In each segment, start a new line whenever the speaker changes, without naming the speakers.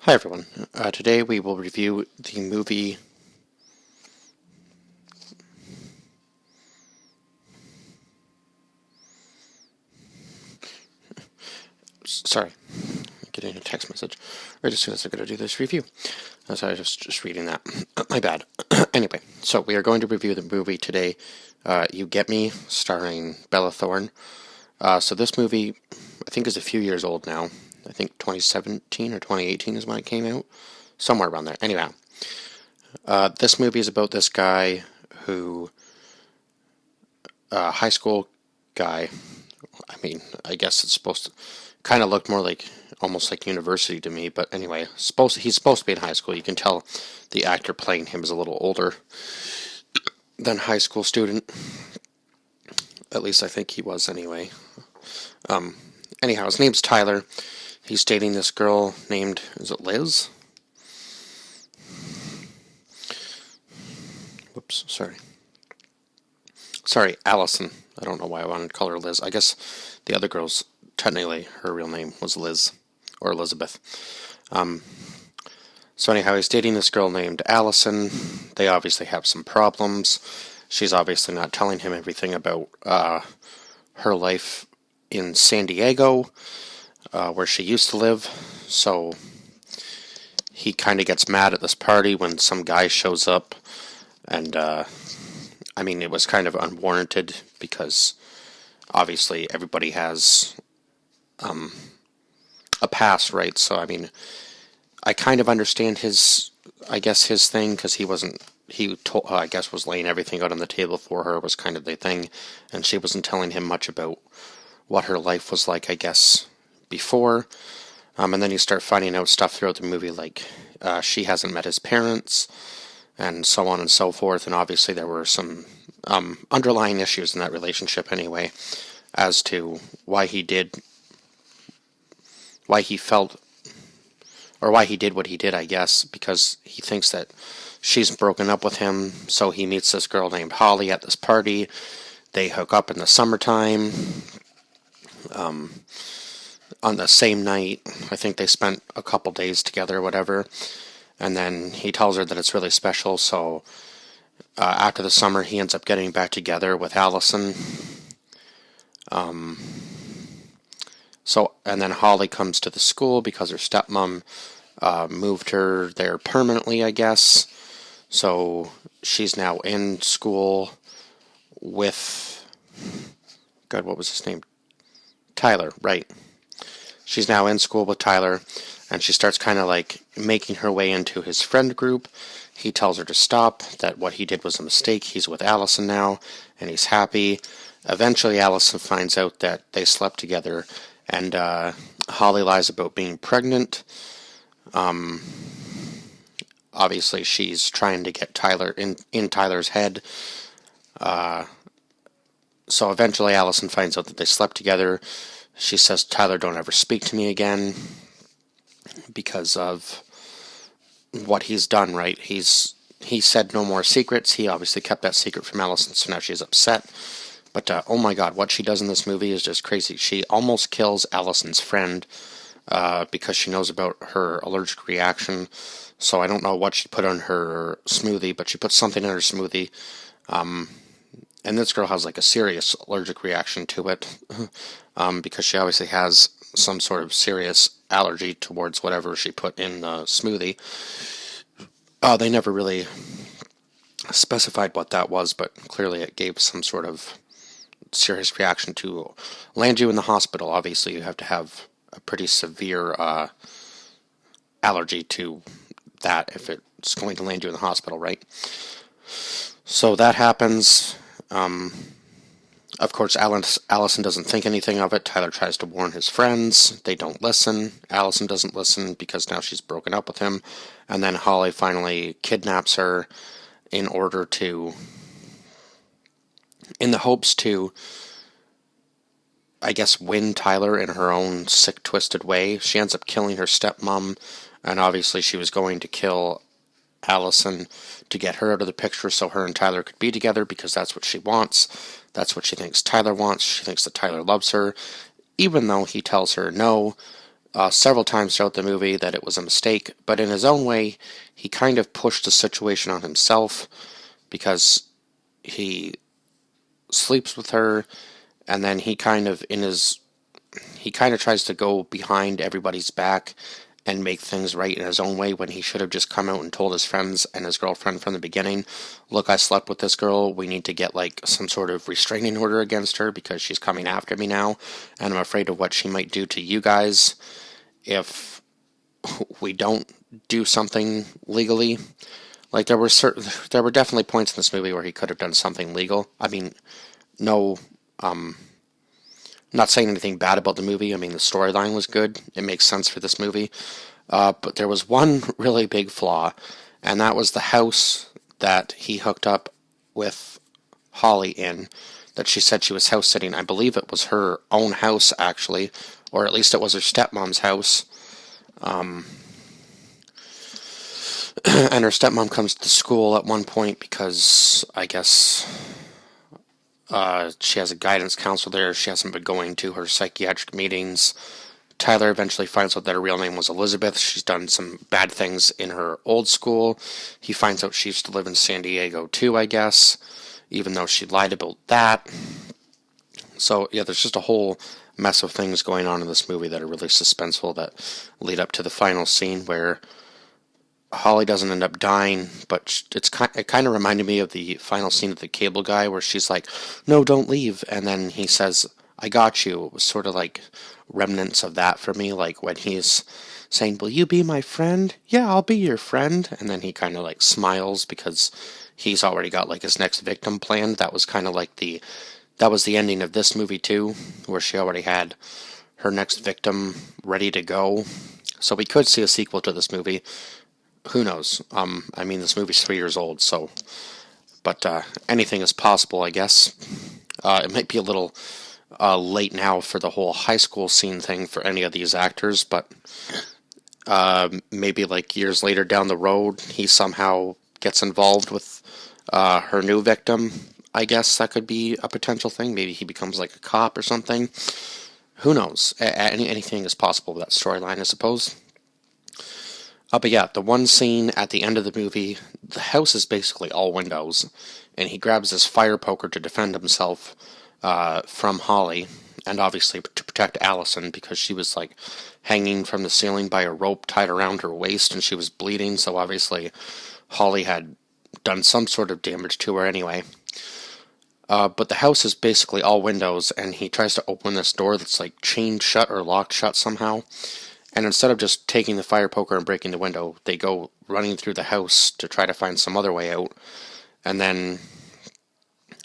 Hi everyone. Today we will review the movie. Sorry, getting a text message right as soon as I'm going to do this review. Sorry, I was just reading that. My bad. Anyway, so we are going to review the movie today. You Get Me, starring Bella Thorne. So this movie, I think, is a few years old now. I think 2017 or 2018 is when it came out, somewhere around there. Anyway, this movie is about this guy who, high school guy. I mean, I guess it's supposed to kind of look more like almost like university to me, but anyway, he's supposed to be in high school. You can tell the actor playing him is a little older than high school student. At least I think he was anyway. Anyhow, his name's Tyler. He's dating this girl named, is it Liz? Whoops, sorry, Allison. I don't know why I wanted to call her Liz. I guess the other girl's technically her real name was Liz or Elizabeth. So anyhow, he's dating this girl named Allison. They obviously have some problems. She's obviously not telling him everything about her life in San Diego, where she used to live. So he kind of gets mad at this party when some guy shows up, and I mean, it was kind of unwarranted because obviously everybody has a past, right? So I mean, I kind of understand his thing, because I guess was laying everything out on the table for her, was kind of the thing, and she wasn't telling him much about what her life was like, I guess, before. And then you start finding out stuff throughout the movie, like she hasn't met his parents, and so on and so forth. And obviously there were some underlying issues in that relationship anyway, as to why he felt, or why he did what he did, I guess, because he thinks that she's broken up with him. So he meets this girl named Holly at this party. They hook up in the summertime. On the same night, I think they spent a couple days together or whatever. And then he tells her that it's really special, so after the summer he ends up getting back together with Allison. And then Holly comes to the school because her stepmom moved her there permanently, I guess. So she's now in school with, God, what was his name? Tyler, right. She's now in school with Tyler, and she starts kind of like making her way into his friend group. He tells her to stop, that what he did was a mistake. He's with Allison now, and he's happy. Eventually, Allison finds out that they slept together, and Holly lies about being pregnant. Obviously, she's trying to get Tyler in Tyler's head. So eventually, Allison finds out that they slept together. She says, Tyler, don't ever speak to me again, because of what he's done, right? He said no more secrets. He obviously kept that secret from Allison, so now she's upset. But oh my god, what she does in this movie is just crazy. She almost kills Allison's friend because she knows about her allergic reaction. So I don't know what she put on her smoothie, but she put something in her smoothie. And this girl has like a serious allergic reaction to it, because she obviously has some sort of serious allergy towards whatever she put in the smoothie. They never really specified what that was, but clearly it gave some sort of serious reaction to land you in the hospital. Obviously, you have to have a pretty severe allergy to that if it's going to land you in the hospital, right? So that happens. Of course, Allison doesn't think anything of it. Tyler tries to warn his friends. They don't listen. Allison doesn't listen because now she's broken up with him. And then Holly finally kidnaps her in the hopes to, I guess, win Tyler in her own sick, twisted way. She ends up killing her stepmom, and obviously she was going to kill Allison to get her out of the picture so her and Tyler could be together, because that's what she wants. That's what she thinks Tyler wants. She thinks that Tyler loves her, even though he tells her no. several times throughout the movie that it was a mistake, but in his own way, he kind of pushed the situation on himself because he sleeps with her, and then he kind of tries to go behind everybody's back and make things right in his own way when he should have just come out and told his friends and his girlfriend from the beginning, look, I slept with this girl, we need to get like some sort of restraining order against her because she's coming after me now, and I'm afraid of what she might do to you guys if we don't do something legally. Like there were definitely points in this movie where he could have done something legal. I mean, no, not saying anything bad about the movie. I mean, the storyline was good. It makes sense for this movie. But there was one really big flaw, and that was the house that he hooked up with Holly in, that she said she was house sitting. I believe it was her own house, actually, or at least it was her stepmom's house. And her stepmom comes to school at one point because I guess she has a guidance counselor there. She hasn't been going to her psychiatric meetings. Tyler eventually finds out that her real name was Elizabeth. She's done some bad things in her old school. He finds out she used to live in San Diego too, I guess, even though she lied about that. So, yeah, there's just a whole mess of things going on in this movie that are really suspenseful that lead up to the final scene where Holly doesn't end up dying, but it kind of reminded me of the final scene of The Cable Guy where she's like, no, don't leave, and then he says, I got you. It was sort of like remnants of that for me, like when he's saying, will you be my friend? Yeah, I'll be your friend. And then he kind of like smiles because he's already got like his next victim planned. That was kind of like that was the ending of this movie too, where she already had her next victim ready to go. So we could see a sequel to this movie. Who knows? I mean, this movie's 3 years old, so, but anything is possible, I guess. It might be a little late now for the whole high school scene thing for any of these actors, but maybe like years later down the road, he somehow gets involved with her new victim. I guess that could be a potential thing. Maybe he becomes like a cop or something. Who knows? Anything is possible with that storyline, I suppose. But yeah, the one scene at the end of the movie, the house is basically all windows, and he grabs his fire poker to defend himself from Holly, and obviously to protect Allison, because she was like hanging from the ceiling by a rope tied around her waist, and she was bleeding, so obviously Holly had done some sort of damage to her anyway. But the house is basically all windows, and he tries to open this door that's like chained shut or locked shut somehow. And instead of just taking the fire poker and breaking the window, they go running through the house to try to find some other way out. And then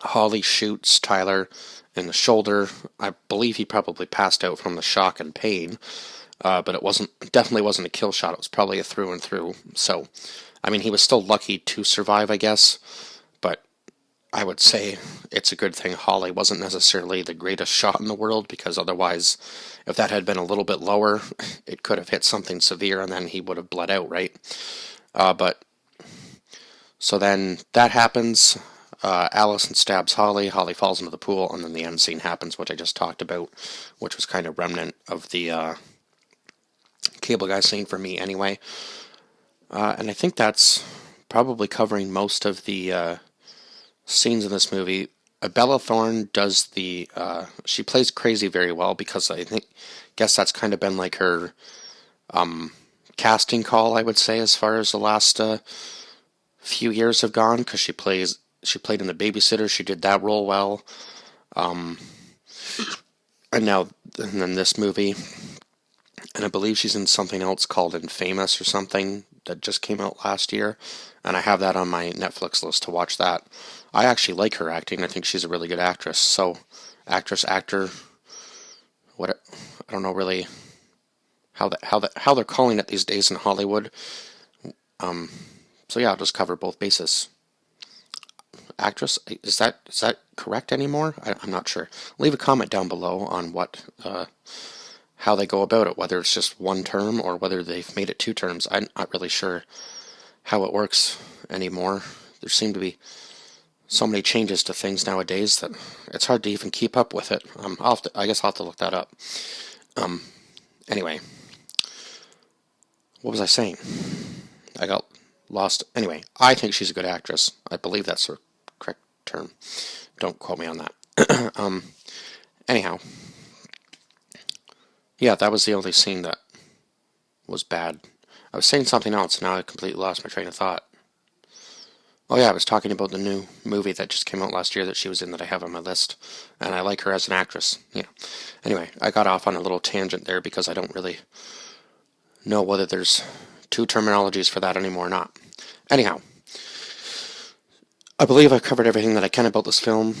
Holly shoots Tyler in the shoulder. I believe he probably passed out from the shock and pain. But it definitely wasn't a kill shot. It was probably a through and through. So, I mean, he was still lucky to survive, I guess. But I would say it's a good thing Holly wasn't necessarily the greatest shot in the world, because otherwise, if that had been a little bit lower, it could have hit something severe and then he would have bled out, right? But so then that happens. Allison stabs Holly. Holly falls into the pool, and then the end scene happens, which I just talked about, which was kind of remnant of the Cable Guy scene for me anyway. And I think that's probably covering most of the scenes in this movie. Bella Thorne does she plays crazy very well, because I guess that's kind of been like her casting call, I would say, as far as the last few years have gone, because she played in The Babysitter. She did that role well. And then this movie, and I believe she's in something else called Infamous or something that just came out last year, and I have that on my Netflix list to watch that. I actually like her acting. I think she's a really good actress. So, actor, what, I don't know really how they're calling it these days in Hollywood. So yeah, I'll just cover both bases. Actress, is that correct anymore? I'm not sure. Leave a comment down below on how they go about it, whether it's just one term or whether they've made it 2 terms. I'm not really sure how it works anymore. There seem to be so many changes to things nowadays that it's hard to even keep up with it. I guess I'll have to look that up. Anyway, What was I saying? I got lost. Anyway, I think she's a good actress. I believe that's the correct term. Don't quote me on that. Anyhow, yeah, that was the only scene that was bad. I was saying something else, and now I completely lost my train of thought. Oh yeah, I was talking about the new movie that just came out last year that she was in that I have on my list, and I like her as an actress. Yeah. Anyway, I got off on a little tangent there because I don't really know whether there's two terminologies for that anymore or not. Anyhow, I believe I've covered everything that I can about this film,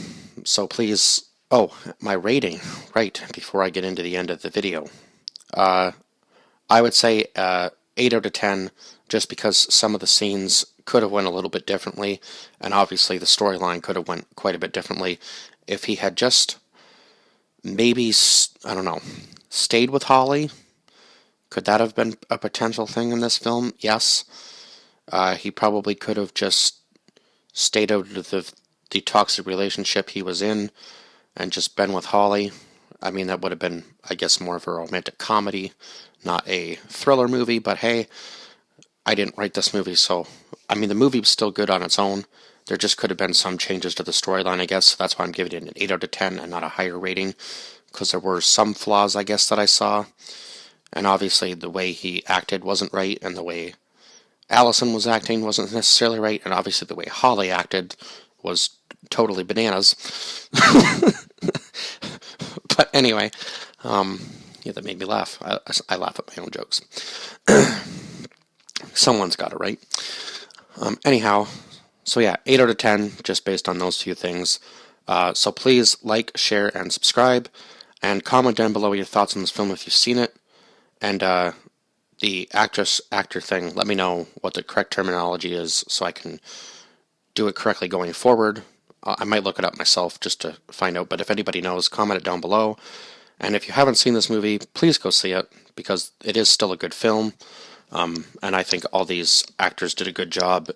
so please... Oh, my rating, right, before I get into the end of the video. I would say 8 out of 10, just because some of the scenes could have went a little bit differently, and obviously the storyline could have went quite a bit differently. If he had just maybe, I don't know, stayed with Holly, could that have been a potential thing in this film? Yes. He probably could have just stayed out of the toxic relationship he was in and just been with Holly. I mean, that would have been, I guess, more of a romantic comedy, not a thriller movie, but hey, I didn't write this movie, so, I mean, the movie was still good on its own. There just could have been some changes to the storyline, I guess, so that's why I'm giving it an 8 out of 10 and not a higher rating, because there were some flaws, I guess, that I saw, and obviously the way he acted wasn't right, and the way Allison was acting wasn't necessarily right, and obviously the way Holly acted was totally bananas. But anyway, yeah, that made me laugh. I laugh at my own jokes. Someone's got it right. Anyhow, so yeah, 8 out of 10, just based on those few things. So please like, share, and subscribe, and comment down below your thoughts on this film if you've seen it. And the actor thing, let me know what the correct terminology is so I can do it correctly going forward. I might look it up myself just to find out, but if anybody knows, comment it down below. And if you haven't seen this movie, please go see it, because it is still a good film. And I think all these actors did a good job,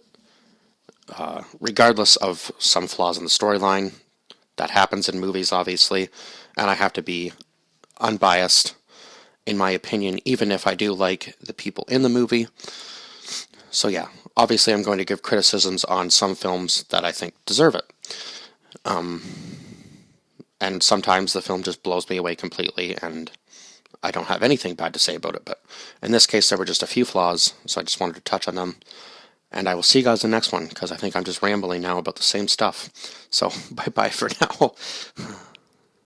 regardless of some flaws in the storyline. That happens in movies, obviously, and I have to be unbiased in my opinion, even if I do like the people in the movie. So yeah, obviously I'm going to give criticisms on some films that I think deserve it. And sometimes the film just blows me away completely, and I don't have anything bad to say about it, but in this case there were just a few flaws, so I just wanted to touch on them. And I will see you guys in the next one, because I think I'm just rambling now about the same stuff. So, bye-bye for now.